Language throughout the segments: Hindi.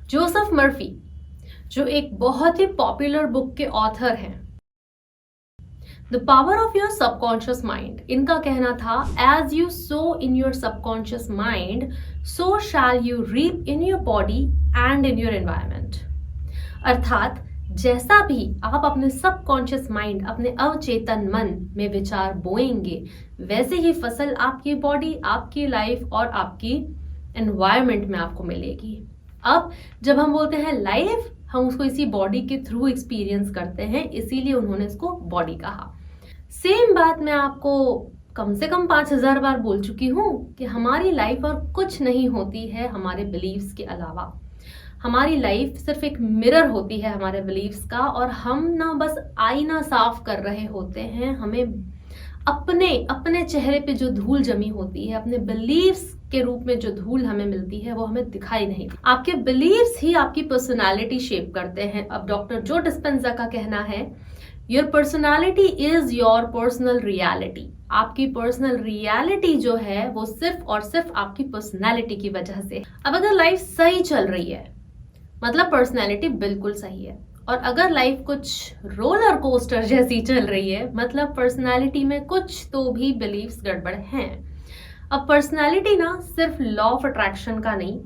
जोसेफ मर्फी, जो एक बहुत ही पॉपुलर बुक के ऑथर हैं, the power of your subconscious mind, इनका कहना था as you sow in your subconscious mind so shall you reap in your body and in your environment. अर्थात जैसा भी आप अपने सबकॉन्शियस माइंड, अपने अवचेतन मन में विचार बोएंगे, वैसे ही फसल आपकी बॉडी, आपकी लाइफ और आपकी एनवायरमेंट में आपको मिलेगी। अब जब हम बोलते हैं लाइफ, हम उसको इसी बॉडी के थ्रू एक्सपीरियंस करते हैं, इसीलिए उन्होंने इसको बॉडी कहा। सेम बात मैं आपको कम से कम 5000 बार बोल चुकी हूँ कि हमारी लाइफ और कुछ नहीं होती है हमारे बिलीव्स के अलावा। हमारी लाइफ सिर्फ एक मिरर होती है हमारे बिलीव्स का, और हम ना बस आईना साफ कर रहे होते हैं। हमें अपने चेहरे पे जो धूल जमी होती है, अपने बिलीव्स के रूप में जो धूल हमें मिलती है, वो हमें दिखाई नहीं। आपके बिलीव्स ही आपकी पर्सनालिटी शेप करते हैं। अब डॉक्टर जो डिस्पेंजा का कहना है, your personality is your personal reality. आपकी पर्सनल रियलिटी जो है वो सिर्फ और सिर्फ आपकी पर्सनालिटी की वजह से। अब अगर लाइफ सही चल रही है, मतलब पर्सनालिटी बिल्कुल सही है, और अगर लाइफ कुछ रोलर कोस्टर जैसी चल रही है, मतलब पर्सनालिटी में कुछ तो भी बिलीव्स गड़बड़ हैं। अब पर्सनालिटी ना सिर्फ लॉ ऑफ अट्रैक्शन का नहीं,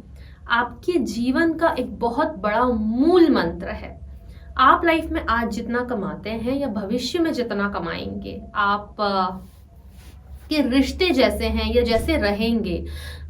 आपके जीवन का एक बहुत बड़ा मूल मंत्र है। आप लाइफ में आज जितना कमाते हैं या भविष्य में जितना कमाएंगे, आप के रिश्ते जैसे हैं या जैसे रहेंगे,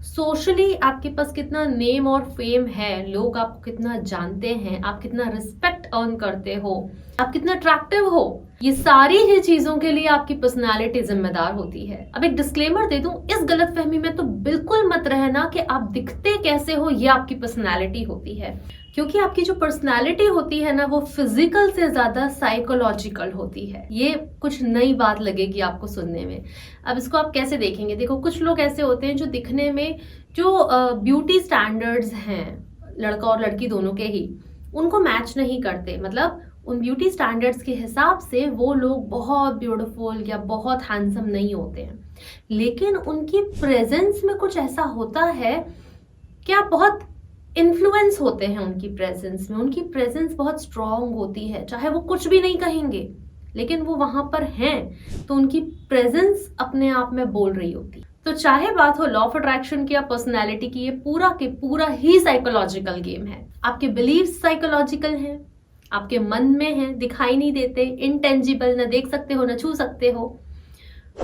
सोशली आपके पास कितना नेम और फेम है, लोग आपको कितना जानते हैं, आप कितना रिस्पेक्ट अर्न करते हो, आप कितना अट्रैक्टिव हो, ये सारी ही चीजों के लिए आपकी पर्सनालिटी जिम्मेदार होती है। अब एक डिस्क्लेमर दे दूं, इस गलतफहमी में तो बिल्कुल मत रहना कि आप दिखते कैसे हो ये आपकी पर्सनालिटी होती है, क्योंकि आपकी जो पर्सनालिटी होती है ना, वो फिजिकल से ज्यादा साइकोलॉजिकल होती है। ये कुछ नई बात लगेगी आपको सुनने में। अब इसको आप कैसे देखेंगे? देखो, कुछ लोग ऐसे होते हैं जो दिखने में जो ब्यूटी स्टैंडर्ड्स हैं लड़का और लड़की दोनों के ही, उनको मैच नहीं करते। मतलब उन ब्यूटी स्टैंडर्ड्स के हिसाब से वो लोग बहुत ब्यूटीफुल या बहुत हैंडसम नहीं होते हैं, लेकिन उनकी प्रेजेंस में कुछ ऐसा होता है कि आप बहुत इन्फ्लुएंस होते हैं उनकी प्रेजेंस में। उनकी प्रेजेंस बहुत स्ट्रांग होती है, चाहे वो कुछ भी नहीं कहेंगे, लेकिन वो वहां पर हैं तो उनकी प्रेजेंस अपने आप में बोल रही होती। तो चाहे बात हो लॉ ऑफ अट्रैक्शन की या पर्सनैलिटी की, ये पूरा के पूरा ही साइकोलॉजिकल गेम है। आपके बिलीव्स साइकोलॉजिकल हैं, आपके मन में हैं, दिखाई नहीं देते, इनटेंजिबल, न देख सकते हो न छू सकते हो,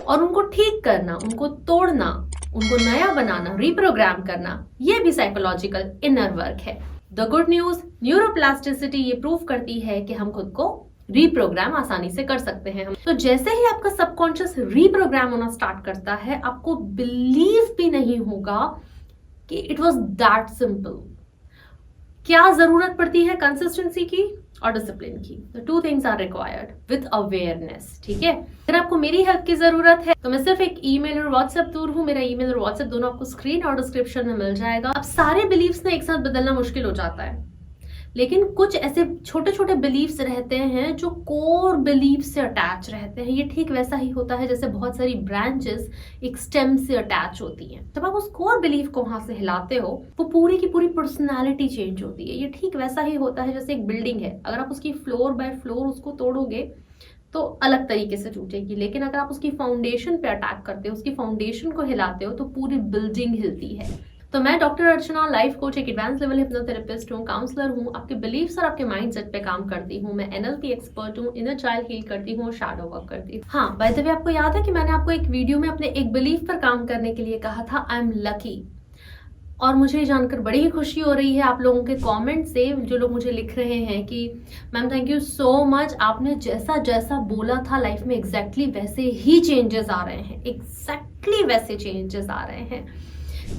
और उनको ठीक करना, उनको तोड़ना, उनको नया बनाना, रिप्रोग्राम करना, ये भी साइकोलॉजिकल इनर वर्क है। द गुड न्यूज, न्यूरोप्लास्टिसिटी ये प्रूव करती है कि हम खुद को रिप्रोग्राम आसानी से कर सकते हैं। तो जैसे ही आपका सबकॉन्शियस रिप्रोग्राम होना स्टार्ट करता है, आपको बिलीव भी नहीं होगा कि इट वॉज दैट सिंपल। क्या जरूरत पड़ती है? कंसिस्टेंसी की और डिसिप्लिन की। तो 2 things are required with awareness. ठीक है, अगर आपको मेरी हेल्प की जरूरत है तो मैं सिर्फ एक ईमेल और व्हाट्सएप दूर हूँ। मेरा ईमेल और व्हाट्सएप दोनों आपको स्क्रीन और डिस्क्रिप्शन में मिल जाएगा। अब सारे बिलीव्स ना एक साथ बदलना मुश्किल हो जाता है, लेकिन कुछ ऐसे छोटे छोटे बिलीव्स रहते हैं जो कोर बिलीव से अटैच रहते हैं। ये ठीक वैसा ही होता है जैसे बहुत सारी ब्रांचेस एक स्टेम से अटैच होती हैं। जब आप उस कोर बिलीव को वहां से हिलाते हो, वो पूरी की पूरी पर्सनालिटी चेंज होती है। ये ठीक वैसा ही होता है जैसे एक बिल्डिंग है, अगर आप उसकी फ्लोर बाय फ्लोर उसको तोड़ोगे तो अलग तरीके से टूटेगी, लेकिन अगर आप उसकी फाउंडेशन पे अटैक करते हो, उसकी फाउंडेशन को हिलाते हो, तो पूरी बिल्डिंग हिलती है। तो मैं डॉक्टर अर्चना, लाइफ कोच, एक एडवांस लेवल हिप्नोथेरेपिस्ट हूँ, काउंसलर हूँ, आपके बिलीव्स और आपके माइंडसेट पे काम करती हूँ। मैं एनएलपी एक्सपर्ट हूँ, इनर चाइल्ड हील करती हूँ, शैडो वर्क करती हूँ। हाँ, बाय द वे, आपको याद है कि मैंने आपको एक वीडियो में अपने एक बिलीफ पर काम करने के लिए कहा था, आई एम लकी। और मुझे ये जानकर बड़ी ही खुशी हो रही है आप लोगों के कमेंट से, जो लोग मुझे लिख रहे हैं कि ma'am thank you so much, आपने जैसा जैसा बोला था लाइफ में एग्जैक्टली वैसे ही चेंजेस आ रहे हैं, एग्जैक्टली वैसे चेंजेस आ रहे हैं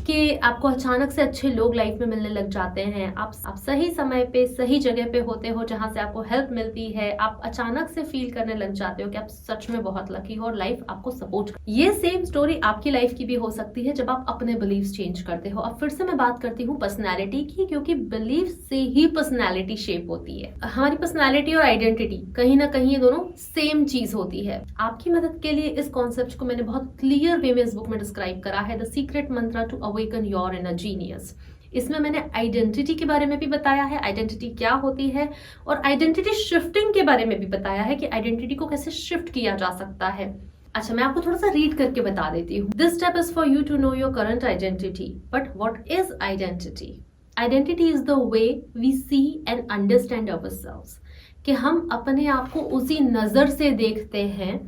कि आपको अचानक से अच्छे लोग लाइफ में मिलने लग जाते हैं। आप सही समय पे सही जगह पे होते हो जहां से आपको हेल्प मिलती है। आप अचानक से फील करने लग जाते हो कि आप सच में बहुत लकी हो और लाइफ आपको सपोर्ट कर। ये सेम स्टोरी आपकी लाइफ की भी हो सकती है जब आप अपने बिलीव्स चेंज करते हो। अब फिर से मैं बात करती हूँ पर्सनैलिटी की, क्योंकि बिलीव से ही पर्सनैलिटी शेप होती है। हमारी पर्सनैलिटी और आइडेंटिटी कहीं ना कहीं ये दोनों सेम चीज होती है। आपकी मदद के लिए इस कॉन्सेप्ट को मैंने बहुत क्लियर वे में इस बुक में डिस्क्राइब करा है, the secret mantra to awaken your inner genius. इसमें मैंने आइडेंटिटी के बारे में भी बताया है, आइडेंटिटी क्या होती है, और आइडेंटिटी शिफ्टिंग के बारे में भी बताया है कि आइडेंटिटी को कैसे शिफ्ट किया जा सकता है। अच्छा, मैं आपको थोड़ा सा रीड करके बता देती हूँ। This step is for you to know your current identity, but what is identity? Identity is the way we see and understand ourselves, कि हम अपने आप को उसी नजर से देखते हैं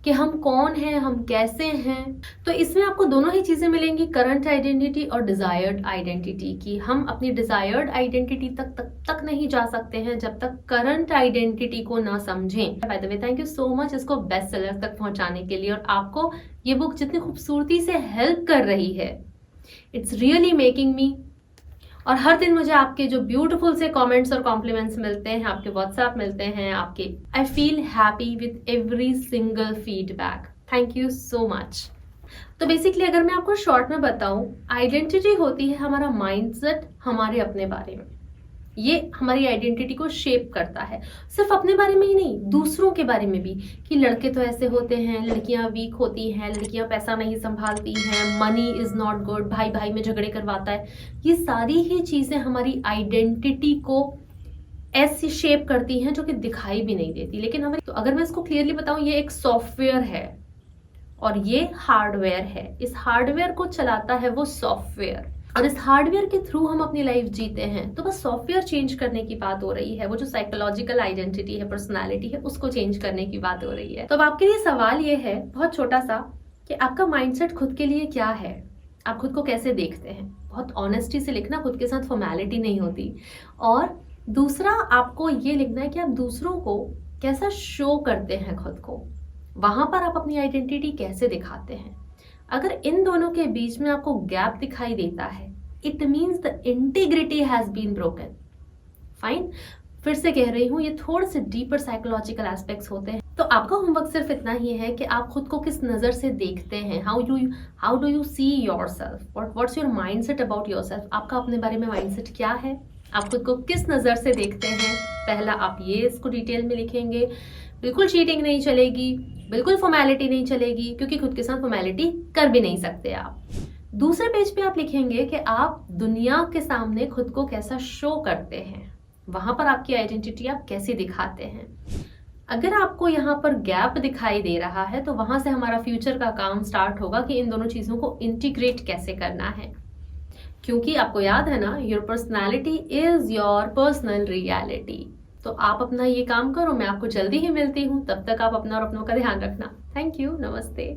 कि हम कौन हैं, हम कैसे हैं। तो इसमें आपको दोनों ही चीजें मिलेंगी, करंट आइडेंटिटी और डिजायर्ड आइडेंटिटी की। हम अपनी डिजायर्ड आइडेंटिटी तक नहीं जा सकते हैं जब तक करंट आइडेंटिटी को ना समझें। By the way, thank you so much इसको बेस्ट सेलर तक पहुंचाने के लिए, और आपको ये बुक जितनी खूबसूरती से हेल्प कर रही है, इट्स रियली मेकिंग मी। और हर दिन मुझे आपके जो ब्यूटीफुल से कमेंट्स और कॉम्प्लीमेंट्स मिलते हैं, आपके व्हाट्सएप मिलते हैं, आपके I feel happy with every single feedback. Thank you so much. तो बेसिकली अगर मैं आपको शॉर्ट में बताऊं, आइडेंटिटी होती है हमारा माइंडसेट हमारे अपने बारे में। ये हमारी आइडेंटिटी को शेप करता है, सिर्फ अपने बारे में ही नहीं, दूसरों के बारे में भी, कि लड़के तो ऐसे होते हैं, लड़कियां वीक होती हैं, लड़कियां पैसा नहीं संभालती हैं, मनी इज नॉट गुड, भाई भाई में झगड़े करवाता है। ये सारी ही चीजें हमारी आइडेंटिटी को ऐसी शेप करती हैं जो कि दिखाई भी नहीं देती। लेकिन हमें, तो अगर मैं इसको क्लियरली बताऊं, ये एक सॉफ्टवेयर है और ये हार्डवेयर है। इस हार्डवेयर को चलाता है वो सॉफ्टवेयर, और इस हार्डवेयर के थ्रू हम अपनी लाइफ जीते हैं। तो बस सॉफ्टवेयर चेंज करने की बात हो रही है, वो जो साइकोलॉजिकल आइडेंटिटी है, पर्सनालिटी है, उसको चेंज करने की बात हो रही है। तो अब आपके लिए सवाल ये है, बहुत छोटा सा, कि आपका माइंडसेट खुद के लिए क्या है, आप खुद को कैसे देखते हैं। बहुत ऑनेस्टी से लिखना, खुद के साथ फॉर्मेलिटी नहीं होती। और दूसरा, आपको ये लिखना है कि आप दूसरों को कैसा शो करते हैं खुद को, वहां पर आप अपनी आइडेंटिटी कैसे दिखाते हैं। अगर इन दोनों के बीच में आपको गैप दिखाई देता है, it means the integrity has been broken. Fine, फिर से कह रही हूं, ये थोड़े से डीपर साइकोलॉजिकल एस्पेक्ट्स होते हैं। तो आपका होमवर्क सिर्फ इतना ही है कि आप खुद को किस नजर से देखते हैं। How do you see yourself, what's your mindset about yourself. आपका अपने बारे में माइंडसेट क्या है, आप खुद को किस नजर से देखते हैं। पहला आप ये इसको डिटेल में लिखेंगे। बिल्कुल चीटिंग नहीं चलेगी, बिल्कुल फॉर्मेलिटी नहीं चलेगी, क्योंकि खुद के साथ फॉर्मेलिटी कर भी नहीं सकते आप। दूसरे पेज पे आप लिखेंगे कि आप दुनिया के सामने खुद को कैसा शो करते हैं, वहां पर आपकी आइडेंटिटी आप कैसे दिखाते हैं। अगर आपको यहाँ पर गैप दिखाई दे रहा है, तो वहां से हमारा फ्यूचर का काम स्टार्ट होगा कि इन दोनों चीजों को इंटीग्रेट कैसे करना है। क्योंकि आपको याद है ना, your personality is your personal reality. तो आप अपना ये काम करो, मैं आपको जल्दी ही मिलती हूँ। तब तक आप अपना और अपनों का ध्यान रखना। थैंक यू, नमस्ते।